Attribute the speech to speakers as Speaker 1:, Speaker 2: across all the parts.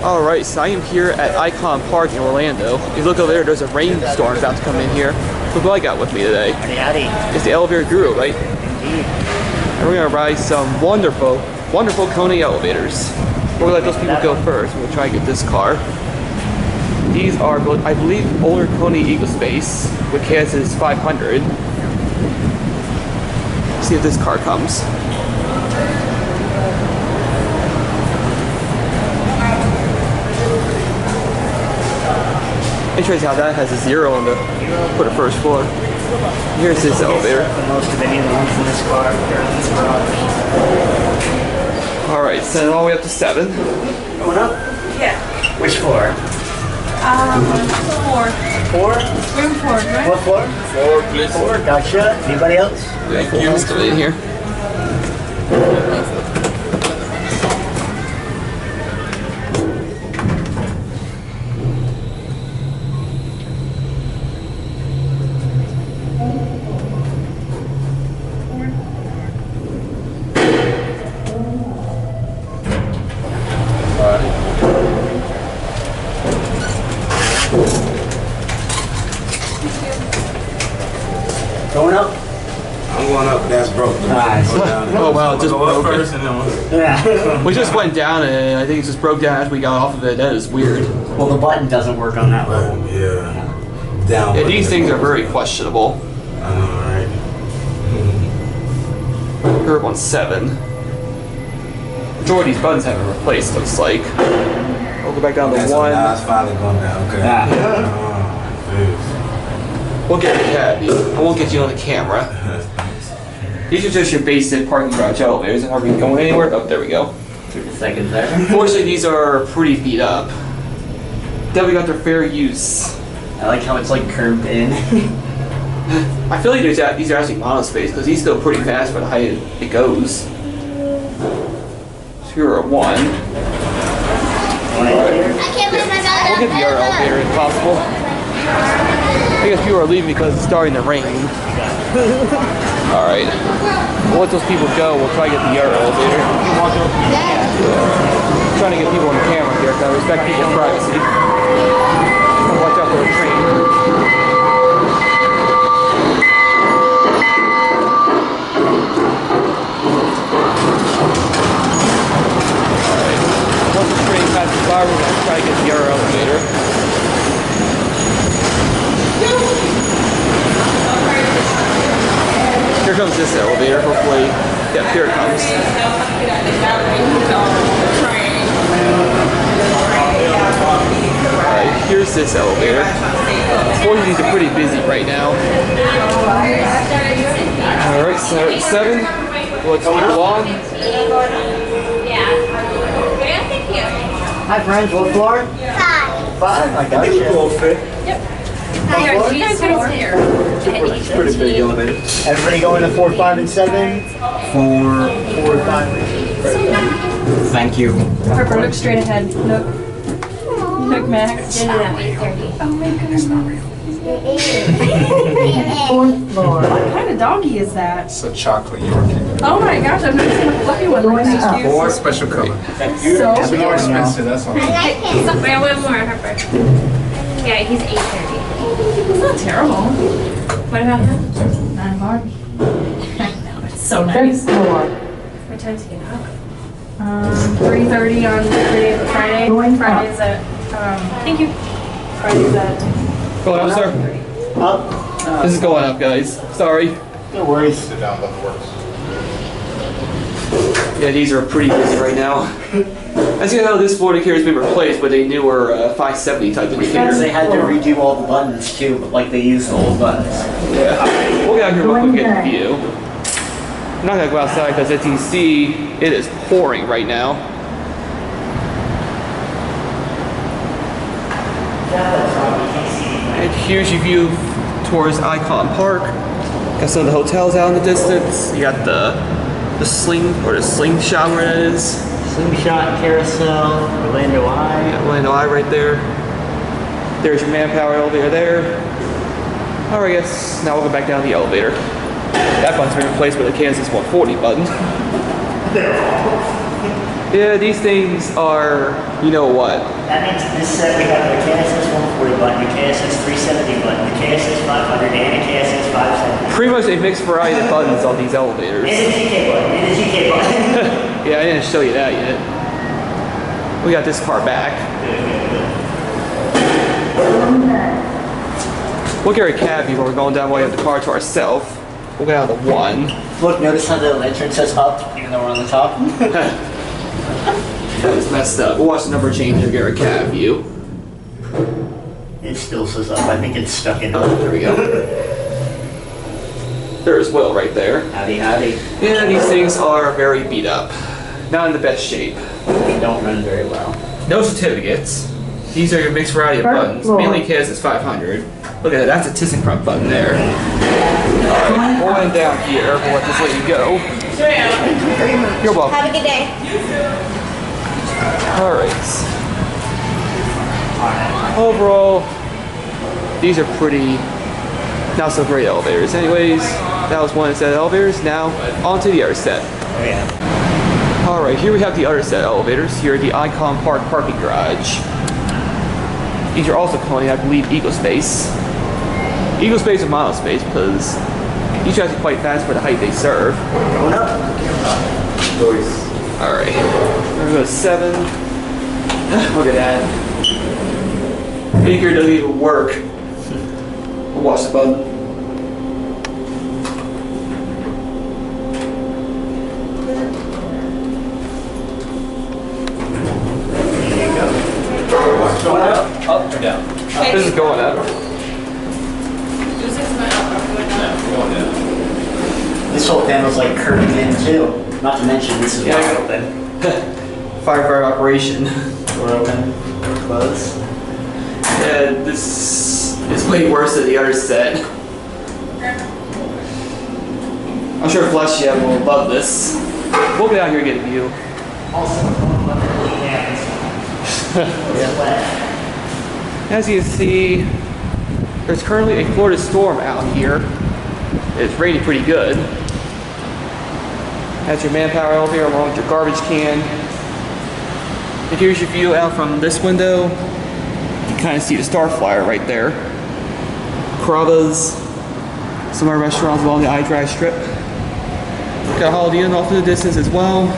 Speaker 1: Alright, so I am here at Icon Park in Orlando. If you look over there, there's a rainstorm about to come in here. Look what I got with me today.
Speaker 2: Howdy.
Speaker 1: It's the elevator guru, right?
Speaker 2: Indeed.
Speaker 1: And we're gonna ride some wonderful KONE elevators. We'll let those people go first. We'll try and get this car. These are, I believe, older KONE EcoSpace, which has his 500. Let's see if this car comes. Interesting how that has a 0 on the for the first floor. Here's this elevator.
Speaker 2: Most of any of the ones in this car are in this garage.
Speaker 1: All right, so all the way up to 7.
Speaker 2: Going up?
Speaker 3: Yeah.
Speaker 2: Which floor?
Speaker 3: 4.
Speaker 2: 4?
Speaker 3: Room 4, right?
Speaker 2: What floor?
Speaker 4: 4, please.
Speaker 2: 4. Gotcha. Anybody else?
Speaker 4: Thank you.
Speaker 1: Let's go in here.
Speaker 2: Going up?
Speaker 4: I'm going up. That's broke.
Speaker 2: Nice.
Speaker 1: Oh wow, it just
Speaker 4: Go up
Speaker 1: broke.
Speaker 4: first and then
Speaker 2: Yeah.
Speaker 1: We just went down and I think it just broke down as we got off of it. That is weird.
Speaker 2: Well, the button doesn't work on that level.
Speaker 4: yeah. Down.
Speaker 1: Yeah, these things are very questionable.
Speaker 4: I know, right?
Speaker 1: Curve on 7. Majority of these buttons haven't been replaced, looks like. We'll go back down to
Speaker 4: That's
Speaker 1: 1.
Speaker 4: now it's finally going down. Okay.
Speaker 2: Yeah.
Speaker 4: Oh, jeez.
Speaker 1: We'll get the cat. I won't get you on the camera. These are just your basic parking garage elevators. Are we going anywhere? Oh, there we go.
Speaker 2: 30 seconds there.
Speaker 1: Unfortunately, these are pretty beat up. Definitely got their fair use.
Speaker 2: I like how it's like curved in.
Speaker 1: I feel like these are actually monospace because these go pretty fast for the height it goes. So here are 1.
Speaker 2: One in here.
Speaker 1: We'll get the other elevator if possible. I guess people are leaving because it's starting to rain. Alright. We'll let those people go. We'll try to get the other elevator. Trying to get people on the camera here because I respect people's privacy. Watch out for a train. Alright. Once the train passes by, we're going to try to get the other elevator. Here comes this elevator, hopefully. Yeah, here it comes. Alright, here's this elevator. Unfortunately, these are pretty busy right now. Alright, so 7. Let's move along.
Speaker 2: Hi friends, what floor? 5. I got you.
Speaker 3: Here, you guys go here.
Speaker 1: It's pretty big elevator.
Speaker 2: Everybody going to 4, 5, and 7? 4, 4, 5. Thank you.
Speaker 3: Harper, look straight ahead. Look. Look, Max. Oh my goodness. Fourth floor. What kind of doggy is that?
Speaker 4: It's a chocolate Yorkie.
Speaker 3: Oh my gosh, I've never seen a fluffy one like that.
Speaker 4: Or special color.
Speaker 3: So
Speaker 4: It's more expensive, that's all.
Speaker 5: I want more, Harper. Yeah, he's 8:30.
Speaker 3: It's not terrible.
Speaker 5: What about him?
Speaker 3: Not hard. No, it's so nice.
Speaker 5: What time does he get up?
Speaker 3: 3:30 on Friday. Friday's at, thank you. Friday's at,
Speaker 1: Going up, sir?
Speaker 2: Up.
Speaker 1: This is going up, guys. Sorry.
Speaker 2: No worries.
Speaker 4: Sit down, let the works.
Speaker 1: Yeah, these are pretty busy right now. As you know, this floor here has been replaced with a newer 570 type indicator.
Speaker 2: They had to redo all the buttons too, but like they used the old buttons.
Speaker 1: Yeah. We'll get out here real quick and get a view. I'm not gonna go outside because as you can see, it is pouring right now. And here's your view towards Icon Park. Got some of the hotels out in the distance. You got the slingshot where that is.
Speaker 2: Slingshot, Carousel, Orlando Eye.
Speaker 1: Yeah, Orlando Eye right there. There's your manpower elevator there. Alright, I guess now we'll go back down the elevator. That button's been replaced with a Kansas 140 button. Yeah, these things are, you know what?
Speaker 2: That means this set we have the KSS 140 button, the KSS 370 button, the KSS 500, and a KSS 570.
Speaker 1: Pretty much a mixed variety of buttons on these elevators.
Speaker 2: And a GK button, and a GK button.
Speaker 1: Yeah, I didn't show you that yet. We got this car back. We'll get a cab view where we're going down while we have the car to ourselves. We'll go down to 1.
Speaker 2: Look, notice how the lantern says up, even though we're on the top?
Speaker 1: That was messed up. We'll watch the number change and get our cab view.
Speaker 2: It still says up. I think it's stuck in.
Speaker 1: Oh, there we go. There's Will right there.
Speaker 2: Howdy, howdy.
Speaker 1: Yeah, these things are very beat up. Not in the best shape.
Speaker 2: They don't run very well.
Speaker 1: No certificates. These are your mixed variety of buttons. Mainly KSS 500. Look at that, that's a ThyssenKrupp button there. Alright, going down here, we'll let this lady go. You're welcome.
Speaker 5: Have a good day.
Speaker 1: Alright. Overall, these are pretty not so great elevators. Anyways, that was one set of elevators. Now, on to the other set.
Speaker 2: Oh yeah.
Speaker 1: Alright, here we have the other set of elevators. Here at the Icon Park parking garage. These are also KONE, I believe, EcoSpace. EcoSpace or monospace because these guys are quite fast for the height they serve.
Speaker 2: Going up.
Speaker 1: Alright, we're gonna go to 7. Look at that. Anchor doesn't even work. We'll watch the button.
Speaker 2: Going up.
Speaker 4: Up or down?
Speaker 1: This is going up.
Speaker 2: This whole panel's like curved in too. Not to mention this is
Speaker 1: Yeah.
Speaker 2: wide open.
Speaker 1: Firefighter operation.
Speaker 2: Door open. Close.
Speaker 1: Yeah, this is way worse than the other set. I'm sure Flesh Yet will love this. We'll be out here and get a view.
Speaker 2: Also,
Speaker 1: As you can see, there's currently a Florida storm out here. It's raining pretty good. That's your manpower elevator along with your garbage can. And here's your view out from this window. You kind of see the Star Flyer right there. Carrabba's, some other restaurants along the I-Drive strip. Got Holiday Inn off in the distance as well.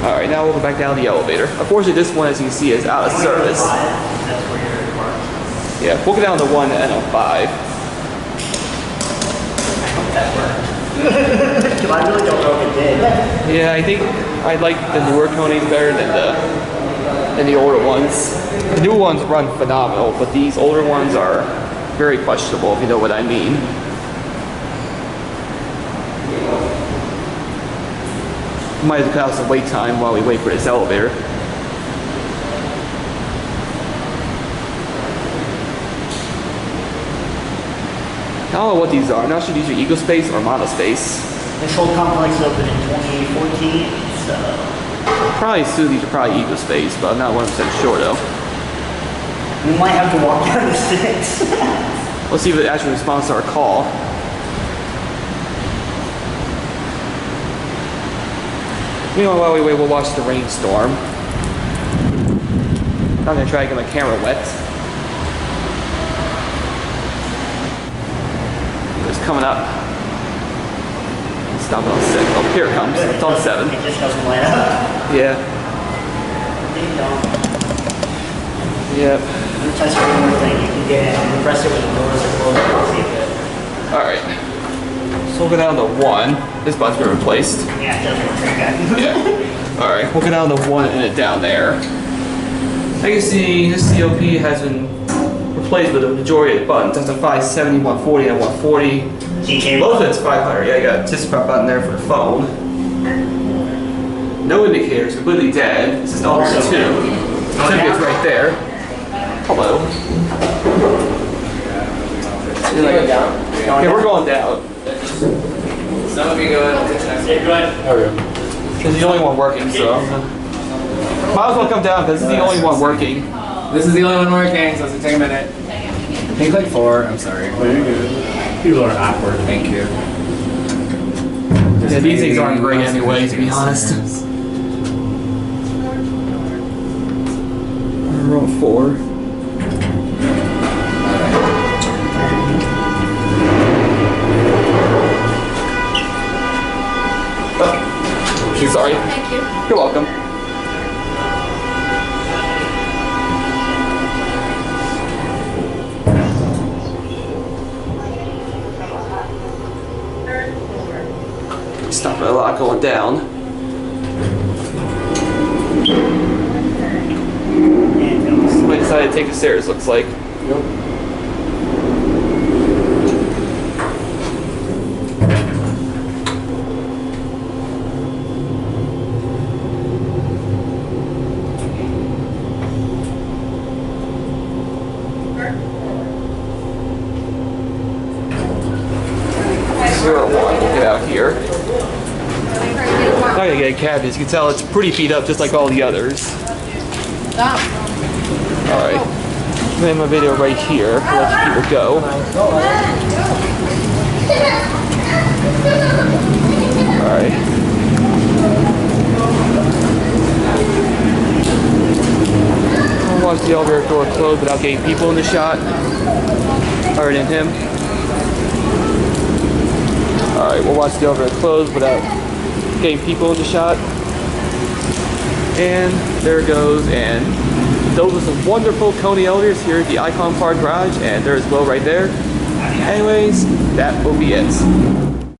Speaker 1: Alright, now we'll go back down the elevator. Unfortunately, this one, as you can see, is out of service.
Speaker 2: That's where you're parked.
Speaker 1: Yeah, we'll go down to 1 and a 5.
Speaker 2: That worked. I really don't know if it did.
Speaker 1: Yeah, I think I like the newer KONEs better than the older ones. The new ones run phenomenal, but these older ones are very questionable, if you know what I mean. We might have to cut out some wait time while we wait for this elevator. I don't know what these are. I'm not sure these are EcoSpace or monospace.
Speaker 2: This whole complex opened in 2014, so
Speaker 1: Probably assume these are probably EcoSpace, but I'm not 100% sure though.
Speaker 2: we might have to walk down the 6.
Speaker 1: Let's see if it actually responds to our call. Meanwhile, while we wait, we'll watch the rainstorm. I'm gonna try to get my camera wet. It's coming up. It's not on 6. Oh, here it comes. It's on 7.
Speaker 2: It just doesn't light up.
Speaker 1: Yeah.
Speaker 2: Ding dong.
Speaker 1: Yep.
Speaker 2: Let me test one more thing. You can get in. I'm gonna press it when the doors are closed. I'll see if it.
Speaker 1: Alright. So we'll go down to 1. This button's been replaced.
Speaker 2: Yeah, it does work pretty good.
Speaker 1: Yeah. Alright, we'll go down to 1 and it down there. As you can see, this COP has been replaced with the majority of the buttons. That's a 570, 140, and 140.
Speaker 2: GK
Speaker 1: Most of it's 500. Yeah, you got a ThyssenKrupp button there for the phone. No indicators, completely dead. This is elevator 2. Certificate's right there. Hello. You're like, yeah, we're going down.
Speaker 4: Some of you go in.
Speaker 2: Yeah, go ahead.
Speaker 1: This is the only one working, so. Might as well come down because this is the only one working.
Speaker 4: This is the only one working, so it's gonna take a minute. I think like 4. I'm sorry.
Speaker 6: People are awkward.
Speaker 4: Thank you.
Speaker 1: Yeah, these things aren't great anyway, to be honest. Row 4. Oh, sorry.
Speaker 5: Thank you.
Speaker 1: You're welcome. Stopping a lot going down. Somebody decided to take the stairs, looks like. We'll get out here. Not gonna get a cab, as you can tell it's pretty beat up just like all the others. Alright. I'm gonna end my video right here. I'll let people go. Alright. I'll watch the elevator door close without getting people in the shot. Other than him. Alright, we'll watch the elevator close without getting people in the shot. And there it goes, and those are some wonderful KONE elevators here at the Icon Park Garage, and there is Will right there. Anyways, that will be it.